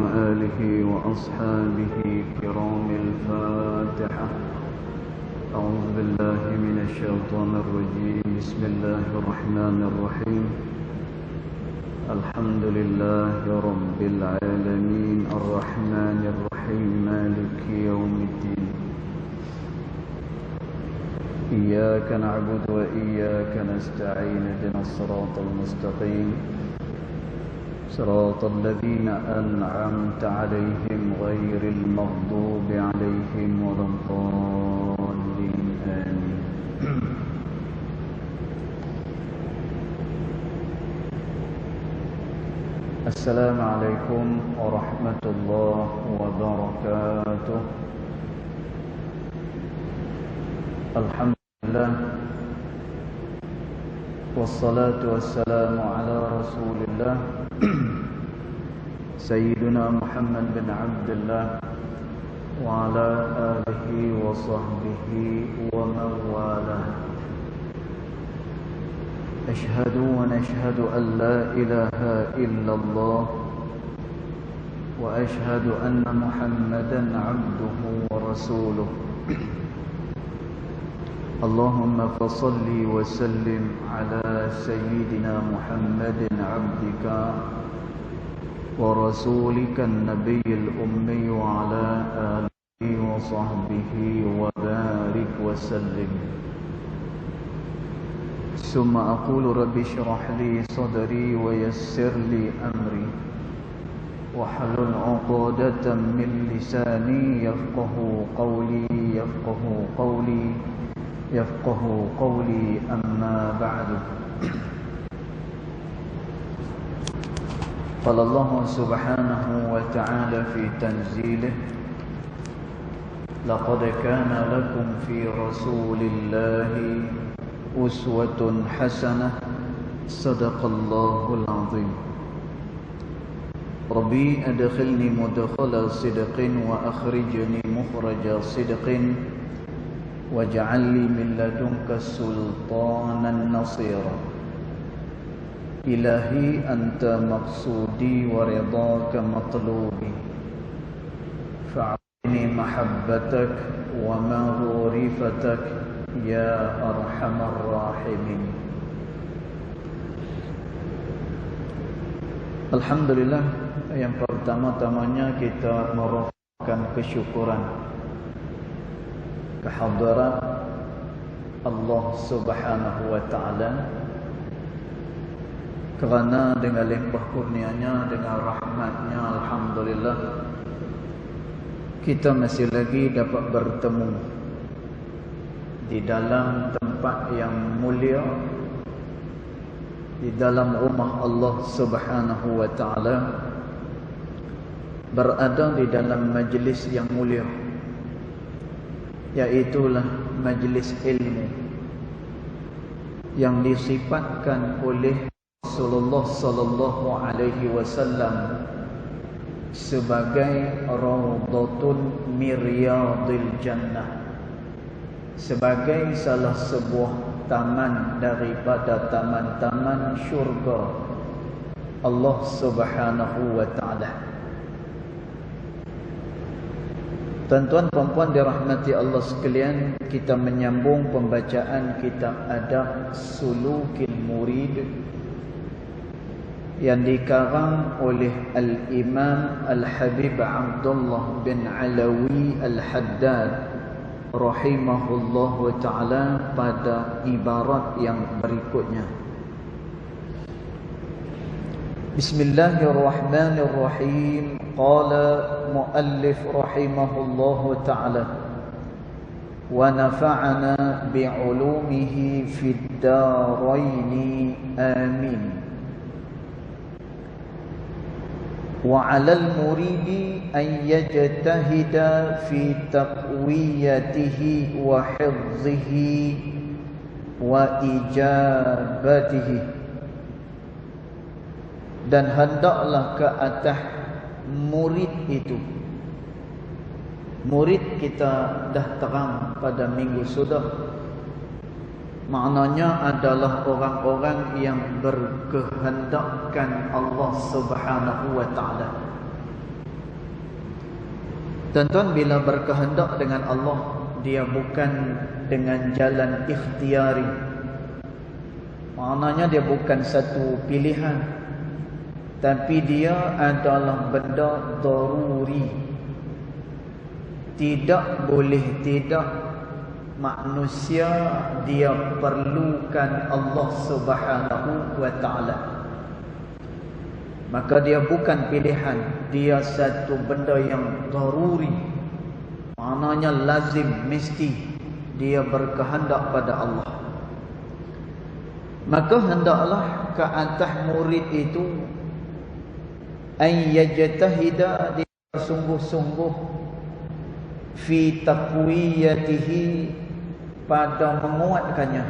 وآله وأصحابه كرام الفاتحة. أعوذ بالله من الشيطان الرجيم. بسم الله الرحمن الرحيم. الحمد لله رب العالمين الرحمن الرحيم مالك يوم الدين. إياك نعبد وإياك نستعين. اهدنا الصراط المستقيم صراط الذين أنعمت عليهم غير المغضوب عليهم ولا الضالين آمين. السلام عليكم ورحمة الله وبركاته. الحمد لله والصلاة والسلام على رسول الله سيدنا محمد بن عبد الله وعلى آله وصحبه ومن والاه. أشهد ونشهد أن لا إله إلا الله وأشهد أن محمدا عبده ورسوله. اللهم فصل وسلم على سيدنا محمد عبدك ورسولك النبي الأمي وعلى آله وصحبه وبارك وسلم. ثم أقول رب اشرح لي صدري ويسر لي أمري واحلل عقدة من لساني يفقه قولي أما بعد. قال الله سبحانه وتعالى في تنزيله: لقد كان لكم في رسول الله أسوة حسنة صدق الله العظيم. ربي أدخلني مدخل صدق وأخرجني مخرج صدق واجعل لي من لدنك سلطانا نصيرا. إلهي أنت مقصودي ورضاك مطلوبي فأعطني محبتك ومغرفتك يا أرحم الراحمين. Alhamdulillah, yang pertama-tamanya kita merohkan kesyukuran kehadirat Allah Subhanahu wa taala, kerana dengan limpah kurnianya, dengan rahmatnya, alhamdulillah kita masih lagi dapat bertemu di dalam tempat yang mulia, di dalam rumah Allah Subhanahu wa taala, berada di dalam majlis yang mulia, iaitulah majlis ilmu yang disifatkan oleh Rasulullah sallallahu alaihi wasallam sebagai raudhatun miryadil jannah, sebagai salah sebuah taman daripada taman-taman syurga Allah Subhanahu wa taala. Tuan-tuan puan-puan dirahmati Allah sekalian, kita menyambung pembacaan kitab Adab Sulukil Murid yang dikarang oleh Al-Imam Al-Habib Abdullah bin Alawi Al-Haddad rahimahullahu ta'ala pada ibarat yang berikutnya. Bismillahirrahmanirrahim. Qala muallif rahimahullahu ta'ala wa nafa'ana bi'ulumihi fid daraini amin. وعلى المريد أن يجتهد في تقويته وحفظه وإجابته. Dan hendaklah ke atas murid itu. Murid kita dah terang pada minggu sudah, maknanya adalah orang-orang yang berkehendakkan Allah Subhanahu wa ta'ala. Tuan-tuan, bila berkehendak dengan Allah, dia bukan dengan jalan ikhtiari. Maknanya dia bukan satu pilihan, tapi dia adalah benda daruri. Tidak boleh tidak, manusia dia perlukan Allah Subhanahu wa ta'ala. Maka dia bukan pilihan, dia satu benda yang daruri. Maknanya lazim, mesti dia berkehendak pada Allah. Maka hendaklah ke atas murid itu ay yajtahida, dia sungguh-sungguh fi taqwiyatihi, pada menguatkannya,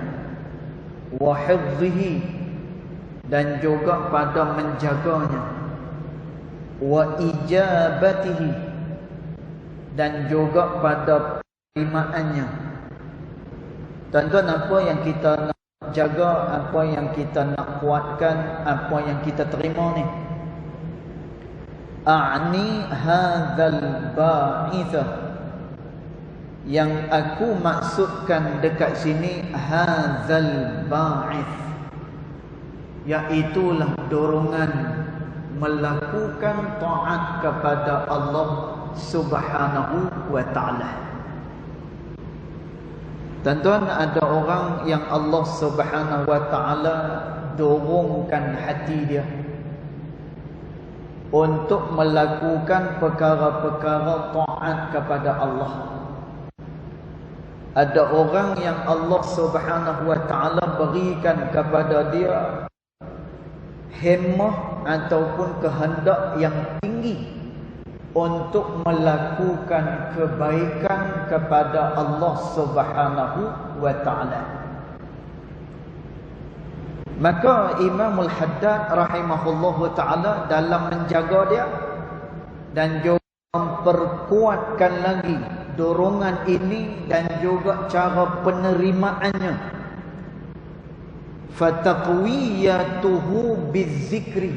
wa hifdhihi, dan juga pada menjaganya, wa ijabatihi, dan juga pada penerimaannya. Tuan-tuan, apa yang kita nak jaga, apa yang kita nak kuatkan, apa yang kita terima ni, a'ni hadzal ba'ithah, yang aku maksudkan dekat sini hadzal ba'ith, iaitulah dorongan melakukan taat kepada Allah Subhanahu wa ta'ala. Tuan-tuan, ada orang yang Allah Subhanahu wa ta'ala dorongkan hati dia untuk melakukan perkara-perkara taat kepada Allah. Ada orang yang Allah Subhanahu wa ta'ala berikan kepada dia himmah ataupun kehendak yang tinggi untuk melakukan kebaikan kepada Allah Subhanahu wa ta'ala. Maka Imam Al-Haddad rahimahullahu ta'ala dalam menjaga dia dan juga memperkuatkan lagi dorongan ini dan juga cara penerimaannya, fataqwiyatuhu bizzikri,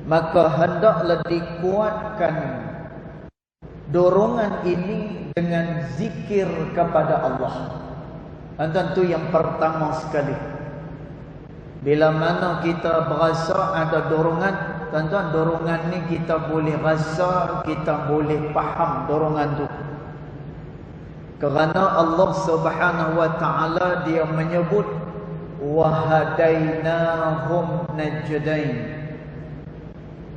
maka hendaklah dikuatkan dorongan ini dengan zikir kepada Allah. Dan tentu yang pertama sekali, bila mana kita berasa ada dorongan, tuan-tuan, dorongan ni kita boleh rasa, kita boleh faham dorongan tu. Kerana Allah Subhanahu wa ta'ala dia menyebut wahadainahum najdain,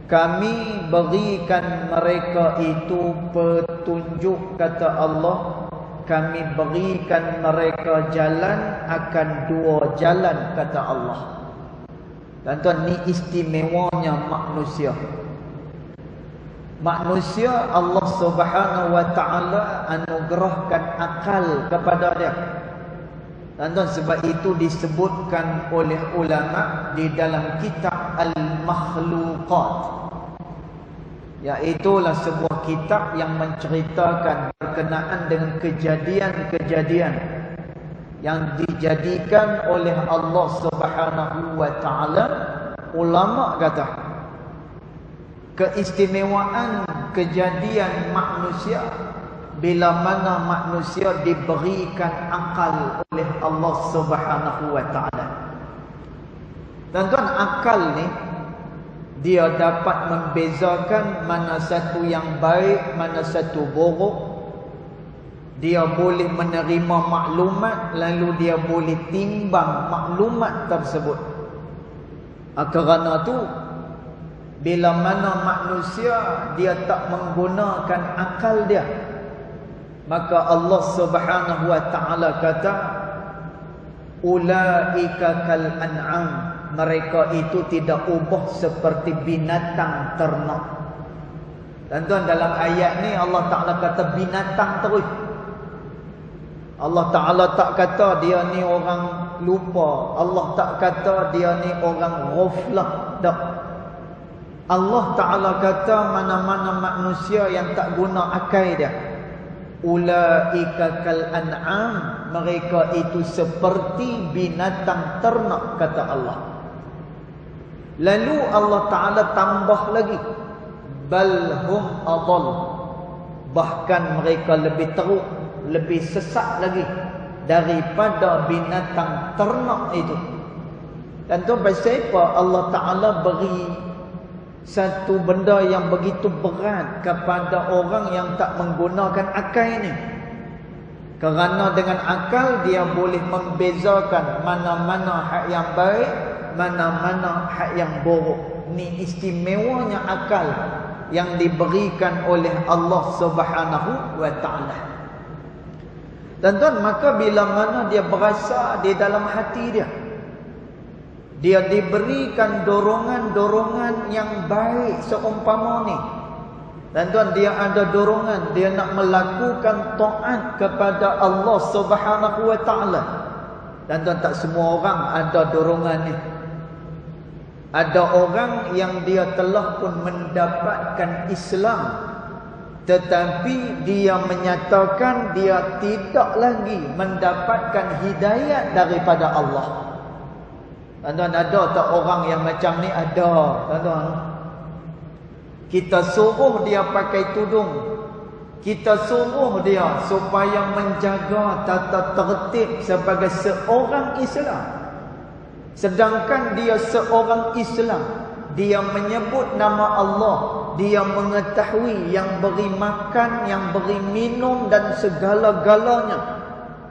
kami berikan mereka itu petunjuk, kata Allah, kami berikan mereka jalan akan dua jalan, kata Allah. Tuan-tuan, ni istimewanya manusia. Manusia Allah Subhanahu wa ta'ala anugerahkan akal kepada dia. Tuan-tuan, sebab itu disebutkan oleh ulama di dalam kitab Al-Makhluqat, iaitulah sebuah kitab yang menceritakan berkenaan dengan kejadian-kejadian yang dijadikan oleh Allah Subhanahu wa ta'ala. Ulama kata keistimewaan kejadian manusia bila mana manusia diberikan akal oleh Allah Subhanahu wa ta'ala. Tuan-tuan, akal ni dia dapat membezakan mana satu yang baik, mana satu buruk. Dia boleh menerima maklumat, lalu dia boleh timbang maklumat tersebut. Kerana tu, bila mana manusia dia tak menggunakan akal dia, maka Allah Subhanahu wa ta'ala kata ulaika kal an'am, mereka itu tidak ubah seperti binatang ternak. Tuan-tuan, dalam ayat ni Allah Ta'ala kata binatang terus. Allah Ta'ala tak kata dia ni orang lupa, Allah tak kata dia ni orang ghaflah. Tak. Allah Ta'ala kata mana-mana manusia yang tak guna akal dia, ulaika kal an'am, mereka itu seperti binatang ternak, kata Allah. Lalu Allah Ta'ala tambah lagi, bal hum adall, Bahkan mereka lebih teruk, lebih sesat lagi daripada binatang ternak itu. Dan tu pasal apa Allah Ta'ala beri satu benda yang begitu berat kepada orang yang tak menggunakan akal ini. Kerana dengan akal dia boleh membezakan mana-mana hak yang baik, mana-mana hak yang buruk. Ni istimewanya akal yang diberikan oleh Allah Subhanahu wa Ta'ala. Dan tuan, maka bila mana dia berasa di dalam hati dia diberikan dorongan-dorongan yang baik seumpama ni. Dan tuan, dia ada dorongan, dia nak melakukan taat kepada Allah Subhanahu wa Ta'ala. Dan tuan, tak semua orang ada dorongan ni. Ada orang yang dia telah pun mendapatkan Islam, tetapi dia menyatakan dia tidak lagi mendapatkan hidayat daripada Allah. Tuan-tuan, ada tak orang yang macam ni? Ada, tuan-tuan. Kita suruh dia pakai tudung, kita suruh dia supaya menjaga tata tertib sebagai seorang Islam. Sedangkan dia seorang Islam, dia menyebut nama Allah, dia mengetahui yang beri makan, yang beri minum dan segala-galanya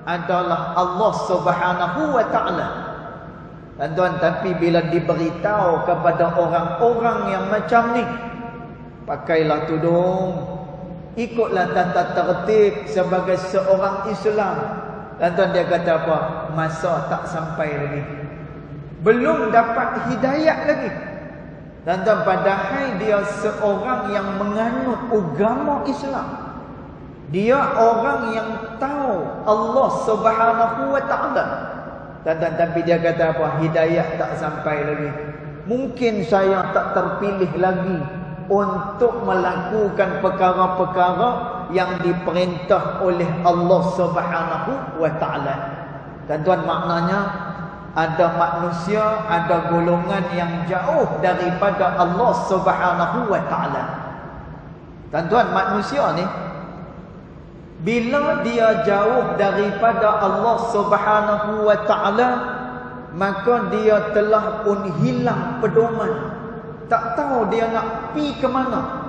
adalah Allah Subhanahu wa Ta'ala. Dan tuan, tapi bila diberitahu kepada orang-orang yang macam ni, pakailah tudung, ikutlah tata tertib sebagai seorang Islam. Dan tuan, dia kata apa? Masa tak sampai lagi, belum dapat hidayat lagi. Dan tuan, padahal dia seorang yang menganut agama Islam, dia orang yang tahu Allah Subhanahu wa Ta'ala. Dan tapi dia kata apa? Hidayat tak sampai lagi. Mungkin saya tak terpilih lagi untuk melakukan perkara-perkara yang diperintah oleh Allah Subhanahu wa Ta'ala. Dan tuan, maknanya ada manusia, ada golongan yang jauh daripada Allah Subhanahu wa Ta'ala. Dan tuan, manusia ni bila dia jauh daripada Allah Subhanahu wa Ta'ala, maka dia telah pun hilang pedoman. Tak tahu dia nak pi ke mana.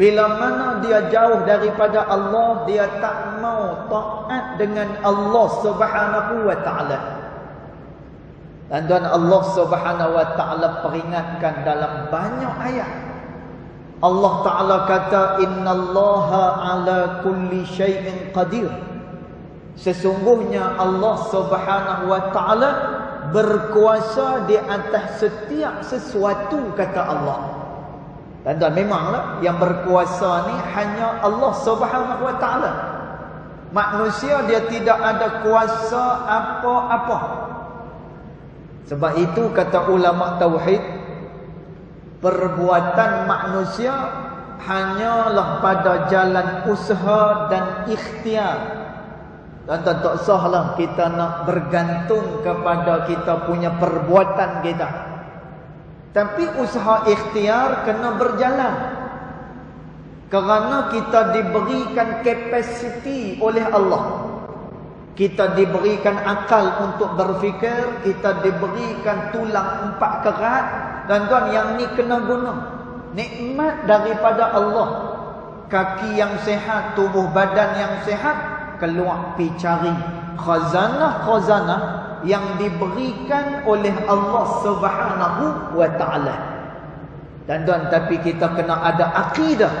Bila mana dia jauh daripada Allah, dia tak mau taat dengan Allah Subhanahu wa Ta'ala. Dan tuan, Allah Subhanahu wa Ta'ala peringatkan dalam banyak ayat. Allah Ta'ala kata, innallaha ala kulli syai'in qadir. Sesungguhnya Allah Subhanahu wa Ta'ala berkuasa di atas setiap sesuatu, kata Allah. Dan tuan, memanglah yang berkuasa ni hanya Allah Subhanahu wa Ta'ala. Manusia dia tidak ada kuasa apa-apa. Sebab itu kata ulama tauhid, perbuatan manusia hanyalah pada jalan usaha dan ikhtiar. Dan tak sahlah kita nak bergantung kepada kita punya perbuatan kita. Tapi usaha ikhtiar kena berjalan. Kerana kita diberikan kapasiti oleh Allah. Kita diberikan akal untuk berfikir, kita diberikan tulang 4 kerat. Dan tuan, yang ni kena guna. Nikmat daripada Allah. Kaki yang sehat, tubuh badan yang sehat, keluar pi cari khazanah-khazanah yang diberikan oleh Allah Subhanahu wa Ta'ala. Dan tuan, tapi kita kena ada akidah,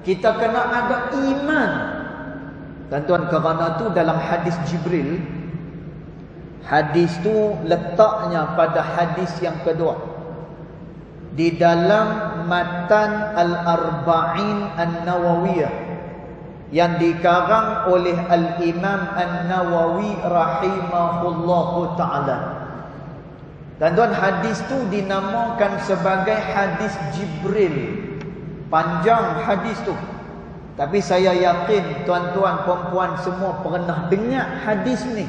kita kena ada iman. Dan tuan, kerana tu dalam hadis Jibril, hadis tu letaknya pada hadis yang kedua di dalam matan Al-Arba'in An-Nawawiyah yang dikarang oleh Al-Imam An-Nawawi rahimahullahu ta'ala. Dan tuan, hadis tu dinamakan sebagai hadis Jibril. Panjang hadis tu, tapi saya yakin tuan-tuan puan-puan semua pernah dengar hadis ni.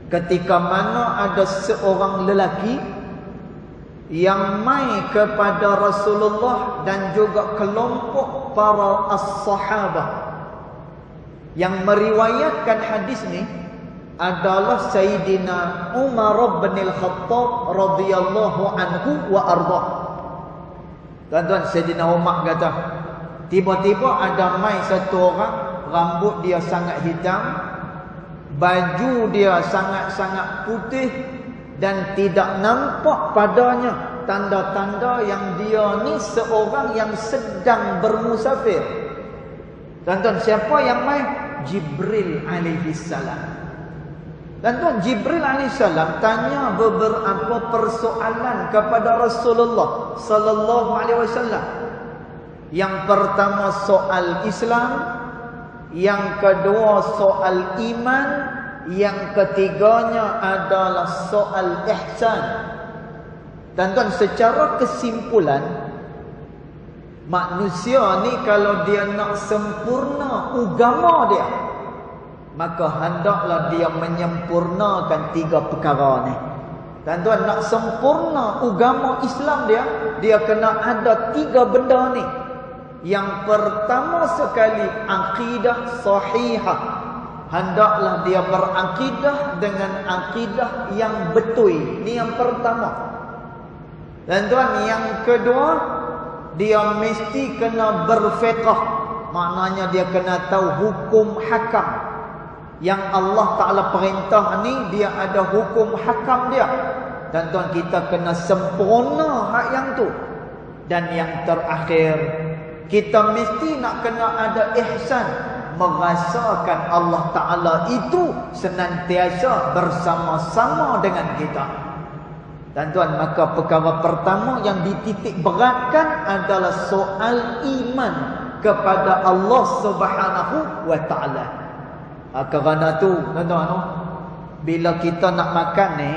Ketika mana ada seorang lelaki yang mai kepada Rasulullah dan juga kelompok para as-sahabah. Yang meriwayatkan hadis ni adalah Sayyidina Umar bin Al-Khattab radhiyallahu anhu wa arda. Tuan-tuan, Sayyidina Umar kata, tiba-tiba ada mai satu orang, rambut dia sangat hitam, baju dia sangat-sangat putih, dan tidak nampak padanya tanda-tanda yang dia ni seorang yang sedang bermusafir. Tuan-tuan, siapa yang mai? Jibril alaihi salam. Tuan-tuan, Jibril alaihissalam tanya beberapa persoalan kepada Rasulullah sallallahu alaihi wasallam. Yang pertama soal Islam, yang kedua soal iman, yang ketiganya adalah soal ihsan. Tuan-tuan, secara kesimpulan, manusia ni kalau dia nak sempurna agama dia, maka hendaklah dia menyempurnakan tiga perkara ni. Tuan-tuan, nak sempurna agama Islam dia kena ada tiga benda ni. Yang pertama sekali, akidah sahihah. Hendaklah dia berakidah dengan akidah yang betul. Ini yang pertama. Tuan-tuan, yang kedua, dia mesti kena berfiqh. Maknanya dia kena tahu hukum hakam. Yang Allah Ta'ala perintah ni, dia ada hukum hakam dia. Tuan-tuan, kita kena sempurna hak yang tu. Dan yang terakhir, kita mesti nak kena ada ihsan, merasakan Allah Ta'ala itu senantiasa bersama-sama dengan kita. Tuan-tuan, maka perkara pertama yang dititik beratkan adalah soal iman kepada Allah Subhanahu wa Ta'ala. Kerana tu, tuan-tuan, bila kita nak makan ni,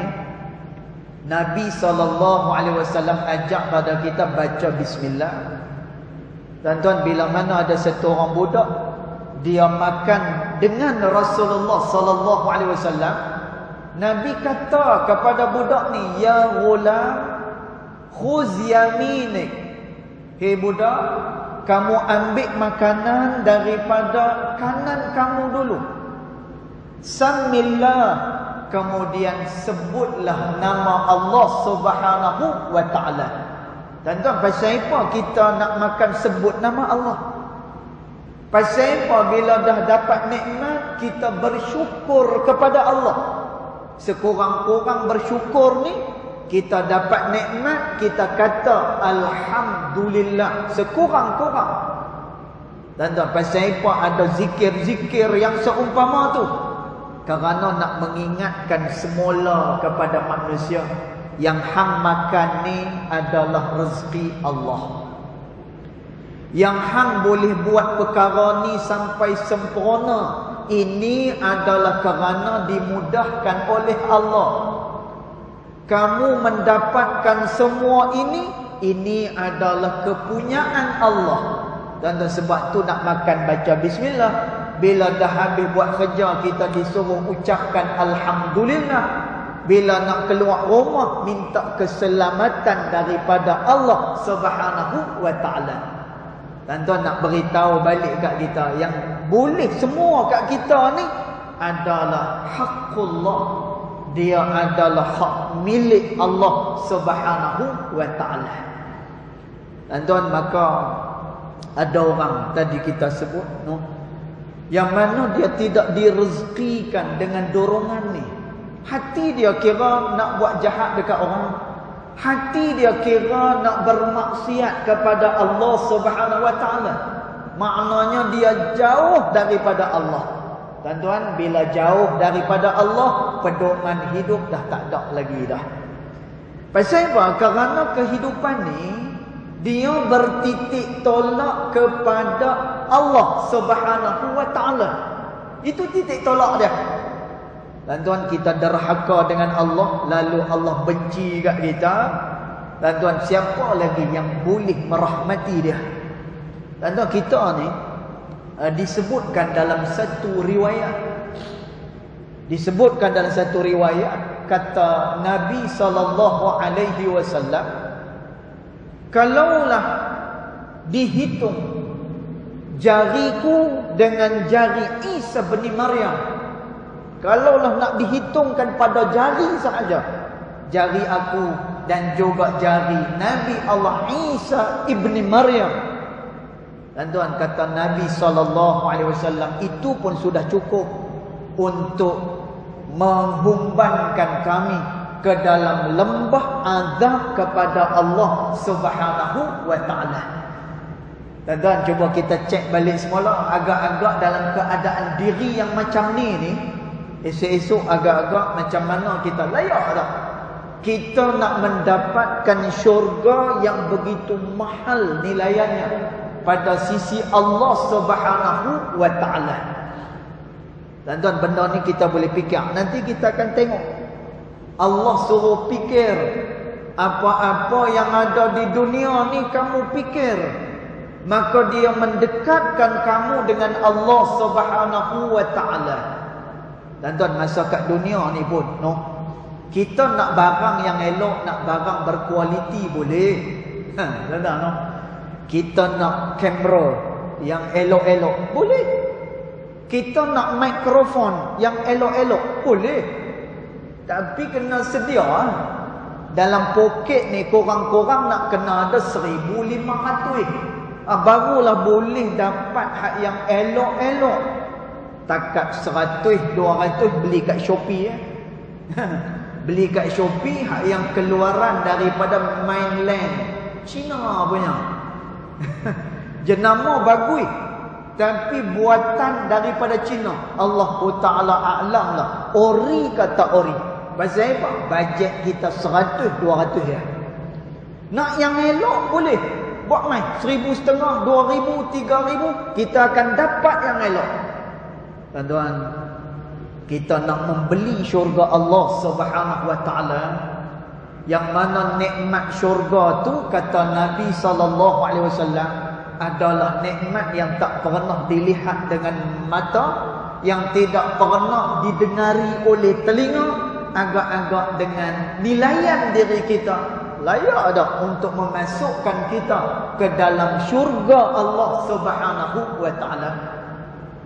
Nabi SAW ajak pada kita baca bismillah. Tuan-tuan, bila mana ada satu orang budak, dia makan dengan Rasulullah SAW, Nabi kata kepada budak ni, ya ghulam, khuz yaminik. Hei budak, kamu ambil makanan daripada kanan kamu dulu. Samillah, kemudian sebutlah nama Allah Subhanahu wa Ta'ala. Tuan-tuan, pasal apa kita nak makan sebut nama Allah? Pasal apa bila dah dapat nikmat kita bersyukur kepada Allah? Sekurang-kurang bersyukur ni, kita dapat nikmat, kita kata alhamdulillah sekurang-kurang. Tuan-tuan, pasal apa ada zikir-zikir yang seumpama tu? Kerana nak mengingatkan semula kepada manusia yang hang makan ni adalah rezeki Allah. Yang hang boleh buat perkara ni sampai sempurna, ini adalah kerana dimudahkan oleh Allah. Kamu mendapatkan semua ini adalah kepunyaan Allah. Dan sebab tu nak makan baca bismillah. Bila dah habis buat kerja, kita disuruh ucapkan alhamdulillah. Bila nak keluar rumah, minta keselamatan daripada Allah Subhanahu wa Ta'ala. Tuan-tuan, nak beritahu balik kat kita, yang boleh semua kat kita ni adalah haqqullah. Dia adalah hak milik Allah Subhanahu wa Ta'ala. Tuan-tuan, maka ada orang tadi kita sebut, yang mana dia tidak direzekikan dengan dorongan ni. Hati dia kira nak buat jahat dekat orang. Hati dia kira nak bermaksiat kepada Allah Subhanahu wa Ta'ala. Maknanya dia jauh daripada Allah. Tuan-tuan, bila jauh daripada Allah, pedoman hidup dah tak ada lagi dah. Pasal apa? Kerana kehidupan ni dia bertitik tolak kepada Allah Subhanahu wa Ta'ala. Itu titik tolak dia. Tuan-tuan, kita derhaka dengan Allah, lalu Allah benci kat kita. Tuan-tuan, siapa lagi yang boleh merahmati dia? Tuan-tuan, kita ni disebutkan dalam satu riwayat. Disebutkan dalam satu riwayat, kata Nabi SAW, kalaulah dihitung jariku dengan jari Isa bin Maryam, kalaulah nak dihitungkan pada jari sahaja, jari aku dan juga jari Nabi Allah Isa ibni Maryam, dan Tuhan kata Nabi SAW, itu pun sudah cukup untuk menghumbankan kami ke dalam lembah azab kepada Allah Subhanahu wa taala. Dan cuba kita cek balik semula, agak-agak dalam keadaan diri yang macam ni, esok-esok agak-agak macam mana kita layak tak? Kita nak mendapatkan syurga yang begitu mahal nilainya pada sisi Allah Subhanahu wa taala. Dan tuan, benda ni kita boleh fikir. Nanti kita akan tengok Allah suruh fikir apa-apa yang ada di dunia ni kamu fikir, maka dia mendekatkan kamu dengan Allah Subhanahu wa taala. Dan tuan, masa kat dunia ni pun kita nak barang yang elok, nak barang berkualiti boleh. Tuan-tuan, kita nak kamera yang elok-elok boleh. Kita nak mikrofon yang elok-elok boleh. Tapi kena sedia. Dalam poket ni korang-korang nak kena ada 1,500. Barulah boleh dapat hak yang elok-elok. Takat 100, 200 beli kat Shopee beli kat Shopee hak yang keluaran daripada mainland China punya. Jenama bagus, tapi buatan daripada China. Allah Ta'ala a'lam lah, ori kata ori. Pasal apa? Bajet kita 100, 200 ya. Nak yang elok boleh buat main 1,500, 2,000, 3,000, kita akan dapat yang elok. Tuan-tuan, kita nak membeli syurga Allah Subhanahu wa taala, yang mana nikmat syurga tu kata Nabi SAW adalah nikmat yang tak pernah dilihat dengan mata, yang tidak pernah didengari oleh telinga, agak-agak dengan nilaian diri kita layak dah untuk memasukkan kita ke dalam syurga Allah Subhanahu wa taala.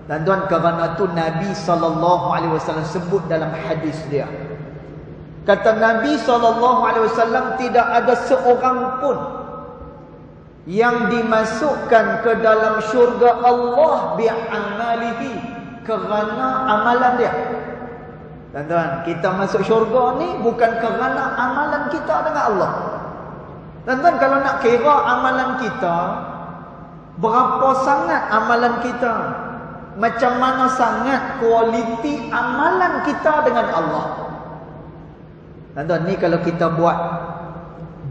Dan tuan, kerana tu Nabi SAW sebut dalam hadis dia, kata Nabi SAW, tidak ada seorang pun yang dimasukkan ke dalam syurga Allah bi'amalihi, kerana amalan dia. Dan tuan, kita masuk syurga ni bukan kerana amalan kita dengan Allah. Dan tuan, kalau nak kira amalan kita, berapa sangat amalan kita, macam mana sangat kualiti amalan kita dengan Allah. Dan tuan, ni kalau kita buat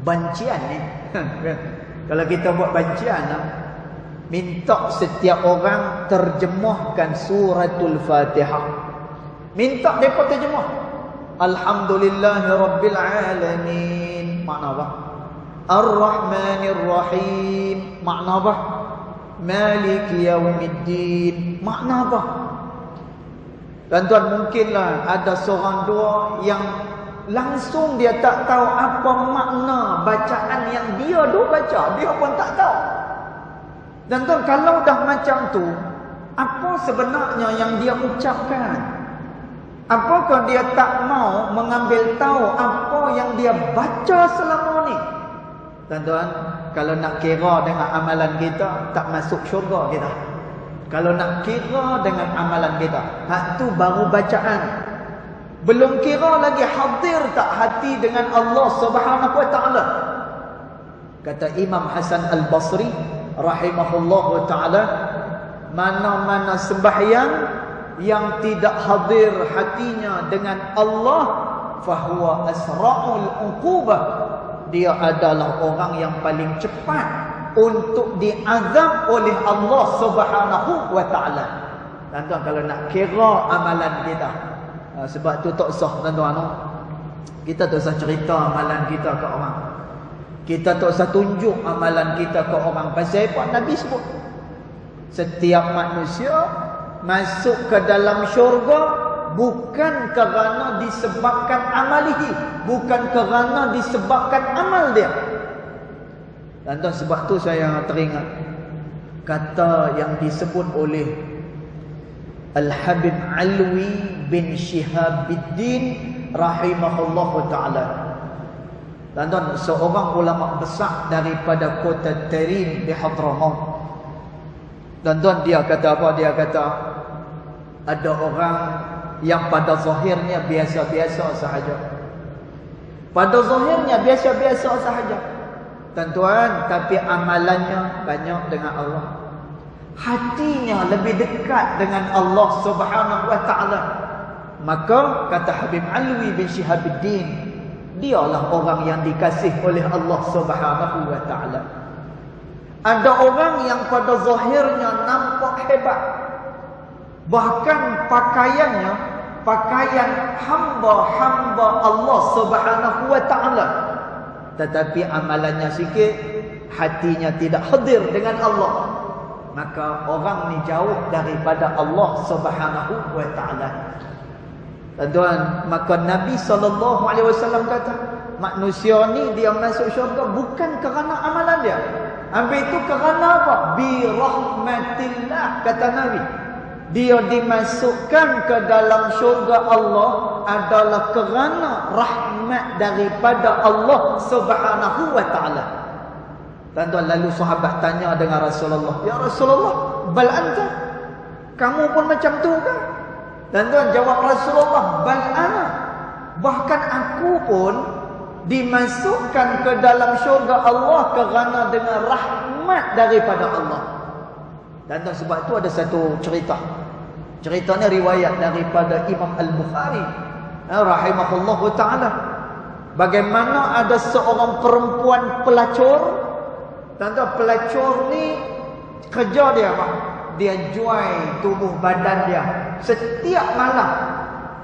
bancian ni kalau kita buat bancian, minta setiap orang terjemahkan suratul Fatihah. Minta mereka terjemah Alhamdulillahirabbil alamin, makna apa? Ar-Rahmanir Rahim, makna apa? Maliki Yaumiddin, makna apa? Dan tuan, mungkinlah ada seorang dua yang langsung dia tak tahu apa makna bacaan yang dia baca, dia pun tak tahu. Dan tuan, kalau dah macam tu, apa sebenarnya yang dia ucapkan? Apakah dia tak mau mengambil tahu apa yang dia baca selama ni? Dan tuan, kalau nak kira dengan amalan kita, tak masuk syurga kita. Kalau nak kira dengan amalan kita, hak tu baru bacaan. Belum kira lagi hadir tak hati dengan Allah Subhanahu wa taala. Kata Imam Hasan Al-Basri rahimahullahu taala, mana-mana sembahyang yang tidak hadir hatinya dengan Allah, fahuwa asra'ul uqubah, dia adalah orang yang paling cepat untuk diazab oleh Allah Subhanahu wa taala. Tuan-tuan, kalau nak kira amalan kita, sebab tu tak sah tuan-tuan, kita tak usah cerita amalan kita ke orang, kita tak usah tunjuk amalan kita ke orang. Pasal apa? Nabi sebut setiap manusia masuk ke dalam syurga bukan kerana disebabkan amalihi, bukan kerana disebabkan amal dia. Tuan-tuan, sebab tu saya teringat kata yang disebut oleh Al-Habib Alwi bin Shihabuddin rahimahullahu ta'ala. Tuan-tuan, seorang ulama besar daripada kota Tarim di Hadramaut. Tuan-tuan, dia kata apa? Dia kata ada orang yang pada zahirnya biasa-biasa sahaja. Pada zahirnya biasa-biasa sahaja, tuan-tuan, tapi amalannya banyak dengan Allah. Hatinya lebih dekat dengan Allah Subhanahu wa ta'ala. Maka kata Habib Alwi bin Shihabuddin, dialah orang yang dikasih oleh Allah Subhanahu wa ta'ala. Ada orang yang pada zahirnya nampak hebat, bahkan pakaiannya pakaian hamba-hamba Allah Subhanahu wa ta'ala, tetapi amalannya sikit, hatinya tidak hadir dengan Allah. Maka orang ni jauh daripada Allah Subhanahu wa ta'ala. Tuan-tuan, maka Nabi SAW kata, manusia ni dia masuk syurga bukan kerana amalan dia. Habis itu kerana apa? Bi rahmatillah, kata Nabi. Dia dimasukkan ke dalam syurga Allah adalah kerana rahmat daripada Allah Subhanahu wa ta'ala. Tuan-tuan, lalu sahabat tanya dengan Rasulullah, ya Rasulullah, bal anta, kamu pun macam tu kan? Tuan-tuan, jawab Rasulullah, bal ana, bahkan aku pun dimasukkan ke dalam syurga Allah kerana dengan rahmat daripada Allah. Dan sebab itu ada satu cerita. Ceritanya riwayat daripada Imam Al-Bukhari rahimahullahu ta'ala. Bagaimana ada seorang perempuan pelacur. Tuan-tuan, pelacur ni kerja dia apa? Dia jual tubuh badan dia setiap malam.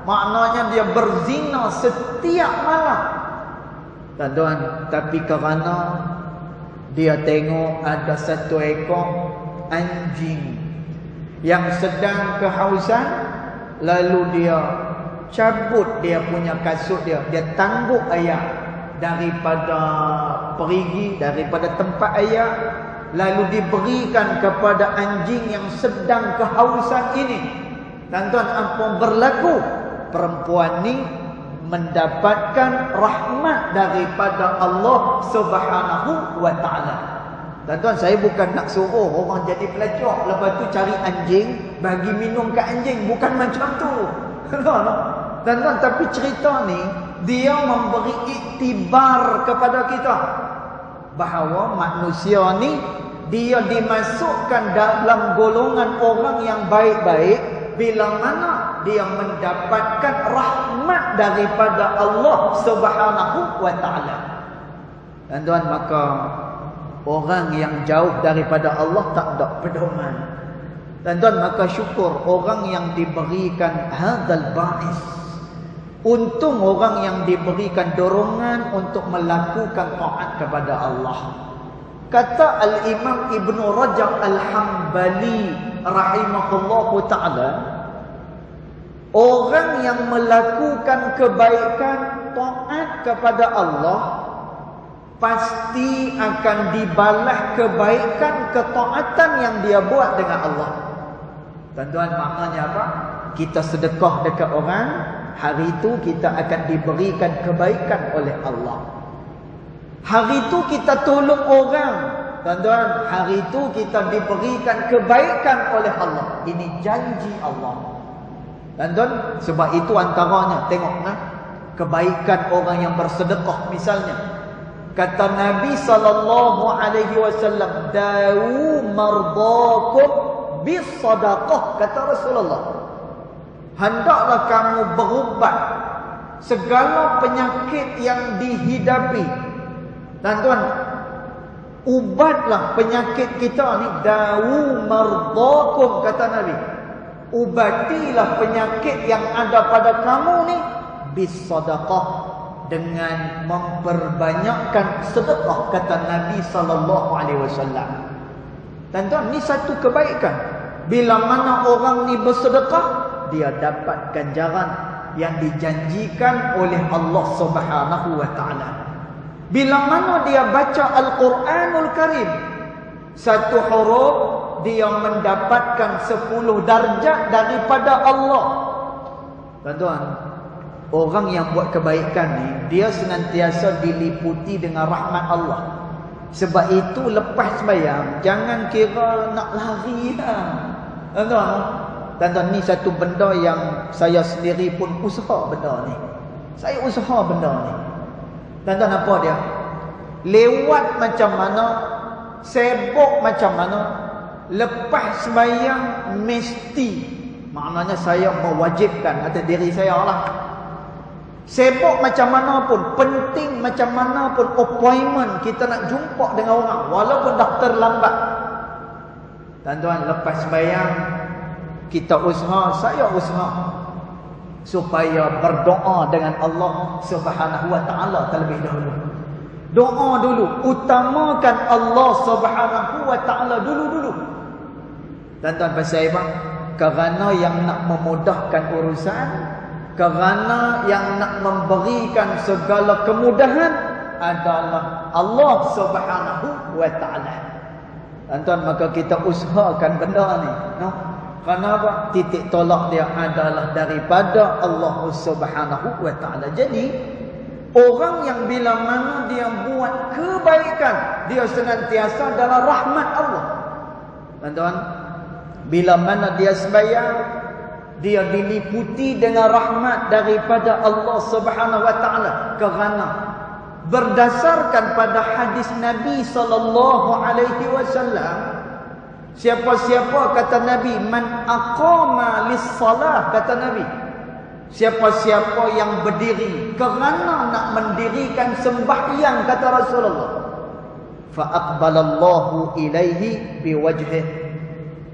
Maknanya dia berzina setiap malam. Tuan-tuan, tapi kerana dia tengok ada satu ekor anjing yang sedang kehausan, lalu dia cabut dia punya kasut dia, dia tangguk air daripada perigi, daripada tempat air, lalu diberikan kepada anjing yang sedang kehausan ini. Tuan-tuan, apa berlaku? Perempuan ni mendapatkan rahmat daripada Allah Subhanahu wa ta'ala. Tuan-tuan, saya bukan nak suruh orang jadi pelacur, lepas tu cari anjing, bagi minum ke anjing. Bukan macam tu. Tuan-tuan, tapi cerita ni dia memberi iktibar kepada kita bahawa manusia ni dia dimasukkan dalam golongan orang yang baik-baik bila mana dia mendapatkan rahmat daripada Allah Subhanahu wa ta'ala. Tuan-tuan, maka orang yang jauh daripada Allah tak ada pedoman. Tuan-tuan, maka syukur orang yang diberikan hadzal ba'is. Untung orang yang diberikan dorongan untuk melakukan taat kepada Allah. Kata Al-Imam Ibn Rajab Al-Hambali rahimahullahu ta'ala, orang yang melakukan kebaikan taat kepada Allah pasti akan dibalas kebaikan ketaatan yang dia buat dengan Allah. Tuan-tuan, maknanya apa? Kita sedekah dekat orang, hari itu kita akan diberikan kebaikan oleh Allah. Hari itu kita tolong orang, tuan-tuan, hari itu kita diberikan kebaikan oleh Allah. Ini janji Allah. Tuan-tuan, sebab itu antaranya, tengok nah, kebaikan orang yang bersedekah misalnya. Kata Nabi SAW, dawu mardakum bisadaqah, kata Rasulullah. Hendaklah kamu berubat segala penyakit yang dihidapi. Tuan-tuan, ubatlah penyakit kita ni. Dawu mardakum, kata Nabi. Ubatilah penyakit yang ada pada kamu ni bisadaqah, dengan memperbanyakkan sedekah, kata Nabi SAW. Tuan-tuan, ni satu kebaikan. Bila mana orang ni bersedekah, dia dapat ganjaran yang dijanjikan oleh Allah Subhanahu wa ta'ala. Bila mana dia baca Al-Quranul Karim, satu huruf dia mendapatkan 10 darjat daripada Allah. Tuan-tuan, orang yang buat kebaikan ni, dia senantiasa diliputi dengan rahmat Allah. Sebab itu lepas sembahyang, jangan kira nak lari lah. Tuan-tuan, ni satu benda yang saya sendiri pun usaha benda ni. Saya usaha benda ni. Tuan-tuan, apa dia? Lewat macam mana, sibuk macam mana, lepas sembahyang mesti, maknanya saya mewajibkan atas diri saya lah. Sibuk macam mana pun, penting macam mana pun appointment kita nak jumpa dengan orang, walaupun dah terlambat. Tuan-tuan, lepas sembahyang kita usaha, saya usaha supaya berdoa dengan Allah Subhanahu wa taala terlebih dahulu. Doa dulu, utamakan Allah Subhanahu wa taala dulu. Tuan-tuan, pasal apa? Kerana yang nak memudahkan urusan, kerana yang nak memberikan segala kemudahan adalah Allah Subhanahu wa taala. Tuan-tuan, maka kita usahakan benda ni, kerana apa? Titik tolak dia adalah daripada Allah Subhanahu wa taala. Jadi orang yang bila mana dia buat kebaikan, dia senantiasa dalam rahmat Allah. Tuan-tuan, bila mana dia sembahyang, dia diliputi dengan rahmat daripada Allah Subhanahu wa taala. Kerana berdasarkan pada hadis Nabi sallallahu alaihi wasallam, siapa-siapa, kata Nabi, man aqama lis-salah, kata Nabi, siapa-siapa yang berdiri kerana nak mendirikan sembahyang, kata Rasulullah, fa aqbalallahu ilaihi biwajhihi,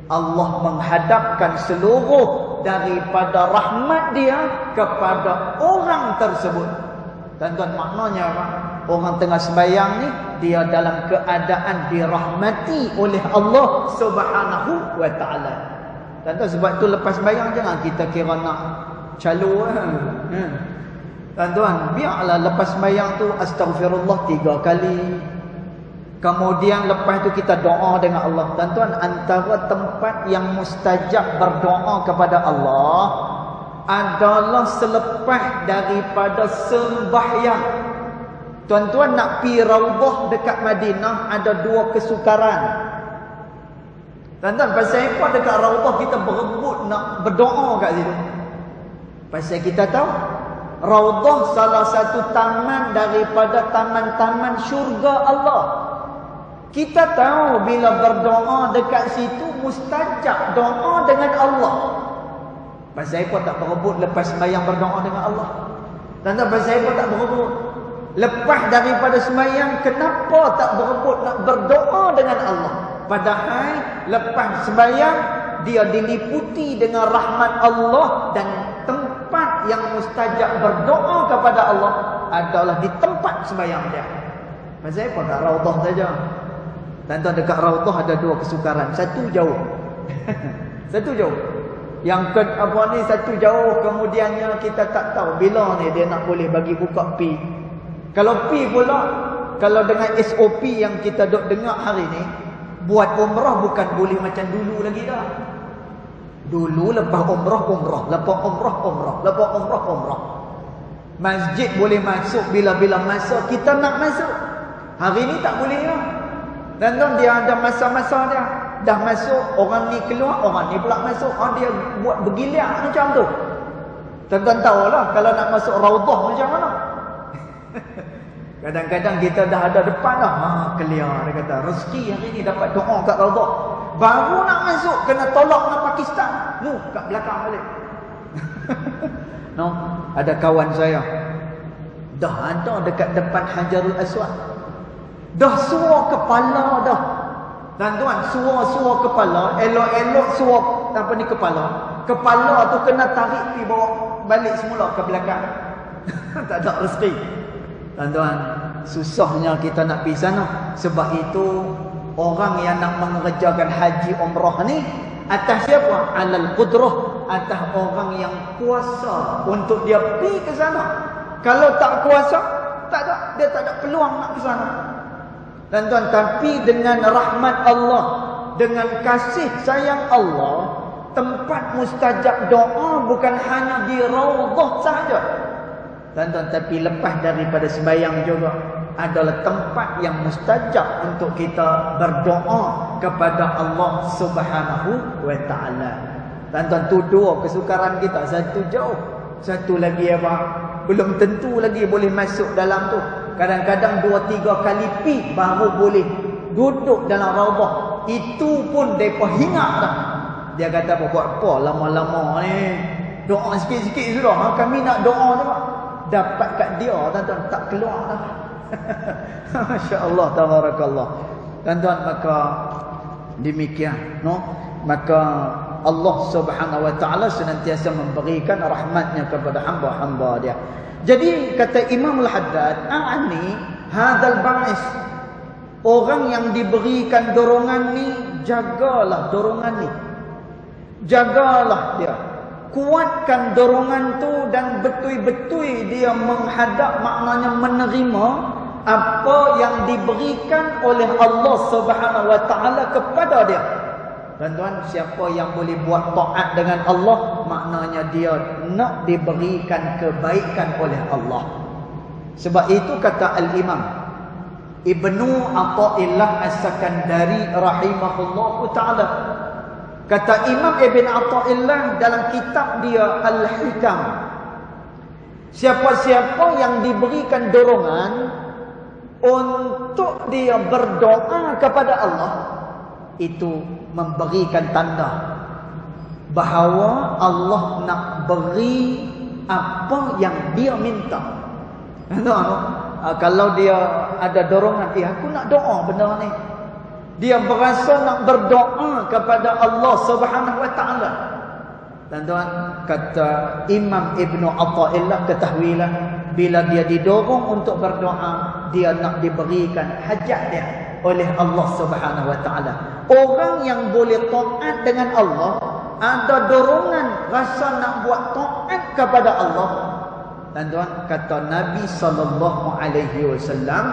Allah menghadapkan seluruh daripada rahmat dia kepada orang tersebut. Tuan-tuan, maknanya apa? Orang tengah sembahyang ni, dia dalam keadaan dirahmati oleh Allah Subhanahu wa taala. Tuan-tuan, sebab tu lepas sembahyang jangan kita kira nak calo. Tuan-tuan, biarlah lepas sembahyang tu astagfirullah 3 kali. Kemudian lepas tu kita doa dengan Allah. Tuan-tuan, antara tempat yang mustajab berdoa kepada Allah adalah selepas daripada sembahyang. Tuan-tuan nak pi Raudhah dekat Madinah, ada 2 kesukaran. Tuan-tuan, pasal apa dekat Raudhah kita berebut nak berdoa kat situ? Pasal kita tahu Raudhah salah satu taman daripada taman-taman syurga Allah. Kita tahu bila berdoa dekat situ mustajab doa dengan Allah. Pasal apa tak berebut lepas sembahyang berdoa dengan Allah? Tuan-tuan, pasal apa tak berebut? Lepas daripada sembahyang, kenapa tak berebut nak berdoa dengan Allah? Padahal lepas sembahyang dia diliputi dengan rahmat Allah, dan tempat yang mustajab berdoa kepada Allah adalah di tempat sembahyang dia. Pasal apa kat Raudhah saja? Tuan-tuan, dekat Raudhah ada 2 kesukaran. Satu jauh. Satu jauh. Yang satu jauh, kemudiannya kita tak tahu bila ni dia nak boleh bagi buka pi. Kalau pi pula, kalau dengan SOP yang kita dok dengar hari ni, buat umrah bukan boleh macam dulu lagi dah. Dulu lepas umrah, lepas umrah, lepas umrah. Masjid boleh masuk bila-bila masa kita nak masuk. Hari ni tak boleh lah. Dan dia ada masa-masa dia. Dah masuk, orang ni keluar, orang ni pula masuk. Dia buat bergiliar macam tu. Tuan-tuan tahulah kalau nak masuk Raudhah macam mana. Kadang-kadang kita dah ada depan dah. Clear, dia kata. Rezeki hari ni dapat doa kat Raudhah. Baru nak masuk, kena tolak dengan Pakistan. Kat belakang balik. Ada kawan saya. Dah ada dekat depan Hajarul Aswad. Dah suar kepala dah. Tuan-tuan, suar kepala, elok-elok suar kepala. Kepala tu kena tarik pergi bawa balik semula ke belakang. Tak ada rezeki. Tuan-tuan, susahnya kita nak pergi sana. Sebab itu orang yang nak mengerjakan haji umrah ni atas siapa? Alal qudrah, atas orang yang kuasa untuk dia pergi ke sana. Kalau tak kuasa, Tak ada. Dia tak ada peluang nak ke sana. Dan tuan, tapi dengan rahmat Allah, dengan kasih sayang Allah, tempat mustajab doa bukan hanya di Raudhah sahaja. Dan tuan, tapi lepas daripada sembahyang juga adalah tempat yang mustajab untuk kita berdoa kepada Allah Subhanahu wa taala. Dan tuan, tu dua kesukaran kita. Satu jauh, satu lagi apa? Belum tentu lagi boleh masuk dalam tu. Kadang-kadang 2-3 kali pi baru boleh duduk dalam Raudhah. Itu pun depa hingat dah. Dia kata buat apa lama-lama ni? Doa sikit-sikit sudah. Ha, kami nak doa tu. Dapat kat dia, tuan-tuan, tak keluar dah. Masya-Allah, tabarakallah. Tuan-tuan, maka demikian, no? Maka Allah Subhanahu wa taala senantiasa memberikan rahmatnya kepada hamba-hamba dia. Jadi kata Imam Al-Haddad, "A'ni hadzal ba'is." Orang yang diberikan dorongan ni, jagalah dorongan ni. Jagalah dia. Kuatkan dorongan tu dan betul-betul dia menghadap, maknanya menerima apa yang diberikan oleh Allah Subhanahu wa taala kepada dia. Tuan-tuan, siapa yang boleh buat taat dengan Allah, maknanya dia nak diberikan kebaikan oleh Allah. Sebab itu kata Al-Imam Ibnu Athaillah As-Sakandari rahimahullahu ta'ala, kata Imam Ibn Athaillah dalam kitab dia Al-Hikam, siapa-siapa yang diberikan dorongan untuk dia berdoa kepada Allah, itu memberikan tanda bahawa Allah nak beri apa yang dia minta. Kalau dia ada dorongan, aku nak doa benda ni, dia berasa nak berdoa kepada Allah Subhanahu wa taala. Tuan-tuan, kata Imam Ibnu Athaillah, ketahuilah bila dia didorong untuk berdoa, dia nak diberikan hajat dia oleh Allah Subhanahu wa taala. Orang yang boleh taat dengan Allah, ada dorongan rasa nak buat taat kepada Allah. Tuan-tuan, kata Nabi sallallahu alaihi wasallam,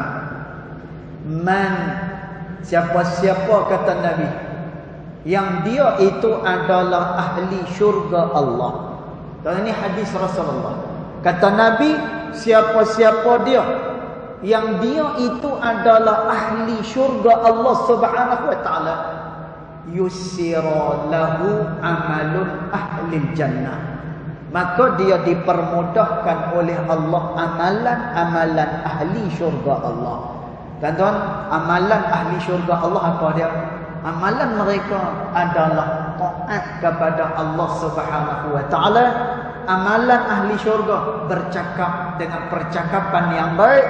man, siapa-siapa kata Nabi yang dia itu adalah ahli syurga Allah. Dan ini hadis Rasulullah. Kata Nabi, siapa-siapa dia yang dia itu adalah ahli syurga Allah Subhanahu wa taala, yusira lahu amalun ahli jannah, maka dia dipermudahkan oleh Allah amalan-amalan ahli syurga Allah. Tuan-tuan, amalan ahli syurga Allah apa dia? Amalan mereka adalah taat kepada Allah Subhanahu wa taala. Amalan ahli syurga bercakap dengan percakapan yang baik.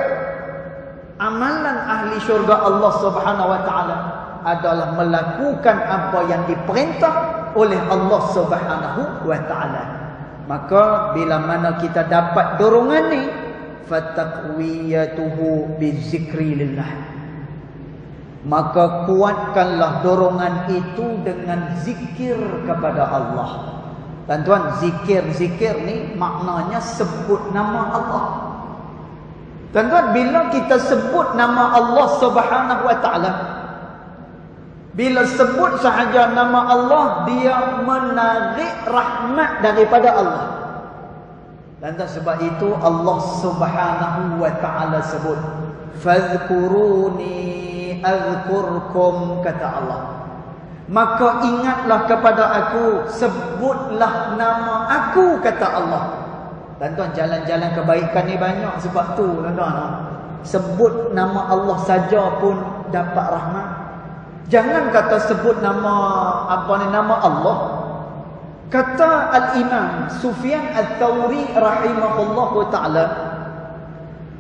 Amalan ahli syurga Allah Subhanahu wa taala adalah melakukan apa yang diperintah oleh Allah Subhanahu wa taala. Maka bila mana kita dapat dorongan ni, fataqwiyatuhu bizikrillah, maka kuatkanlah dorongan itu dengan zikir kepada Allah. Tuan-tuan, zikir ni maknanya sebut nama Allah. Tuan-tuan, bila kita sebut nama Allah Subhanahu wa taala, bila sebut sahaja nama Allah, dia menarik rahmat daripada Allah. Dan sebab itu Allah Subhanahu wa taala sebut, fadhkuruni azkurkum, kata Allah. Maka ingatlah kepada aku, sebutlah nama aku, kata Allah. Tuan-tuan, jalan-jalan kebaikan ni banyak sebab tu, tuan-tuan. Sebut nama Allah saja pun dapat rahmat. Jangan kata sebut nama nama Allah. Kata Al-Imam Sufyan Ats-Tsauri rahimahullahu taala,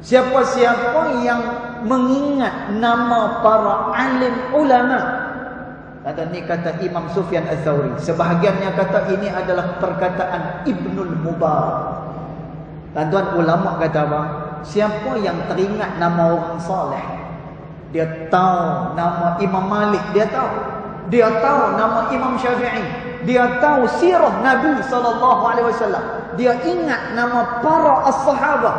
siapa-siapa yang mengingat nama para alim ulama, ni kata Imam Sufyan Ats-Tsauri, sebahagiannya kata ini adalah perkataan Ibnul Mubarak. Tuan-tuan, ulama kata apa? Siapa yang teringat nama orang soleh, dia tahu nama Imam Malik, dia tahu nama Imam Syafi'i, dia tahu sirah Nabi sallallahu alaihi wasallam, dia ingat nama para as-sahabah.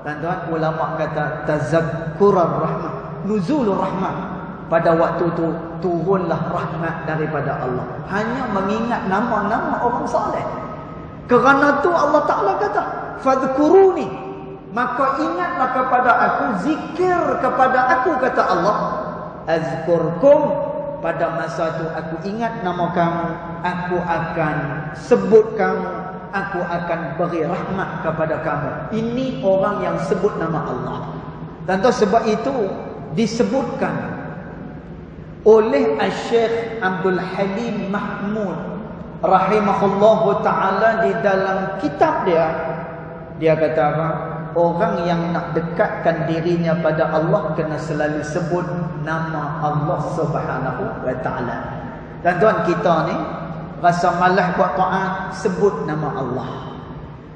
Tuan-tuan, ulama kata tazakkurar rahmah, nuzulur rahmah. Pada waktu itu turunlah rahmat daripada Allah. Hanya mengingat nama-nama orang saleh. Kerana tu Allah Ta'ala kata, fadhkuruni, maka ingatlah kepada aku, zikir kepada aku, kata Allah. Azkurkum, pada masa itu aku ingat nama kamu, aku akan sebut kamu, aku akan beri rahmat kepada kamu. Ini orang yang sebut nama Allah. Dan sebab itu disebutkan oleh Syekh Abdul Halim Mahmud rahimahullahu ta'ala di dalam kitab dia. Dia kata apa? Orang yang nak dekatkan dirinya pada Allah kena selalu sebut nama Allah Subhanahu wa ta'ala. Dan tuan, kita ni rasa malas buat taat, sebut nama Allah.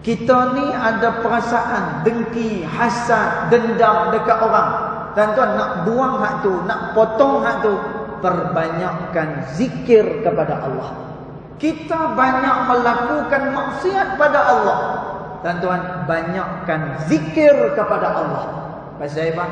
Kita ni ada perasaan dengki, hasad, dendam dekat orang. Dan tuan, nak buang hak tu, nak potong hak tu, perbanyakkan zikir kepada Allah. Kita banyak melakukan maksiat pada Allah. Dan tuan, banyakkan zikir kepada Allah. Pasal apa?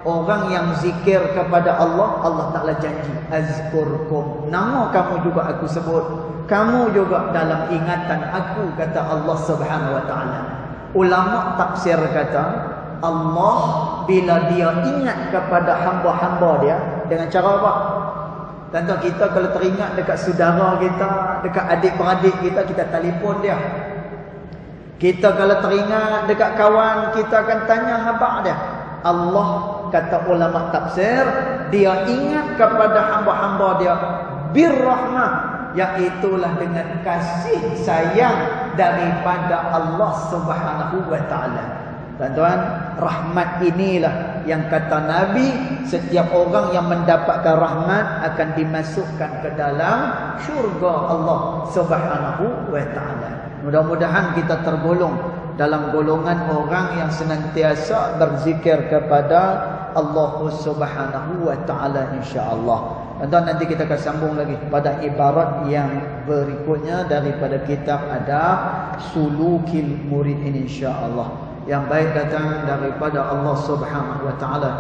Orang yang zikir kepada Allah, Allah Ta'ala janji, azkurkum, nama kamu juga aku sebut, kamu juga dalam ingatan aku, kata Allah Subhanahu wa ta'ala. Ulama tafsir kata, Allah bila dia ingat kepada hamba-hamba dia dengan cara apa? Tentu kita kalau teringat dekat saudara kita, dekat adik-beradik kita, kita telefon dia. Kita kalau teringat dekat kawan, kita akan tanya khabar dia. Allah, kata ulama tafsir, dia ingat kepada hamba-hamba dia birrahmah, iaitulah dengan kasih sayang daripada Allah Subhanahu wa ta'ala. Tuan-tuan, rahmat inilah yang kata Nabi, setiap orang yang mendapatkan rahmat akan dimasukkan ke dalam syurga Allah Subhanahu wa ta'ala. Mudah-mudahan kita tergolong dalam golongan orang yang senantiasa berzikir kepada Allah Subhanahu wa ta'ala, insya-Allah. Dan nanti kita akan sambung lagi pada ibarat yang berikutnya daripada kitab Adab Sulukil Murid ini, insya-Allah. Yang baik datang daripada Allah Subhanahu wa ta'ala,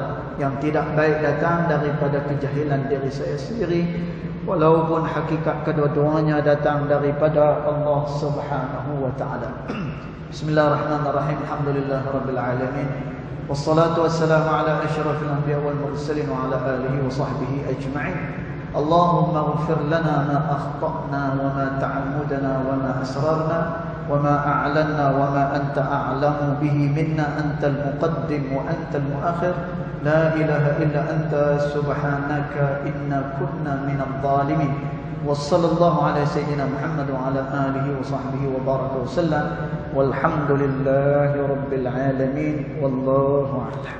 yang tidak baik datang daripada kejahilan diri saya sendiri, walaupun hakikat kedua-duanya datang daripada Allah Subhanahu wa ta'ala. Bismillahirrahmanirrahim. Alhamdulillahirabbil alamin. Wassalatu wassalamu ala asyrafil anbiya wal mursalin wa ala alihi wa sahbihi ajma'in. Allahumma ighfir lana ma akhta'na wa ma ta'ammudna wa ma asrarna wa ma a'lanna wa ma anta a'lamu bihi minna, antal muqaddim wa antal muakhir. La ilaha illa anta subhanaka inna kunna minadh dhalimin. Wa sallallahu ala sayyidina Muhammad wa ala alihi wa sahbihi wa baraka wa sallam. Walhamdulillahi rabbil alamin. Wallahu a'lam.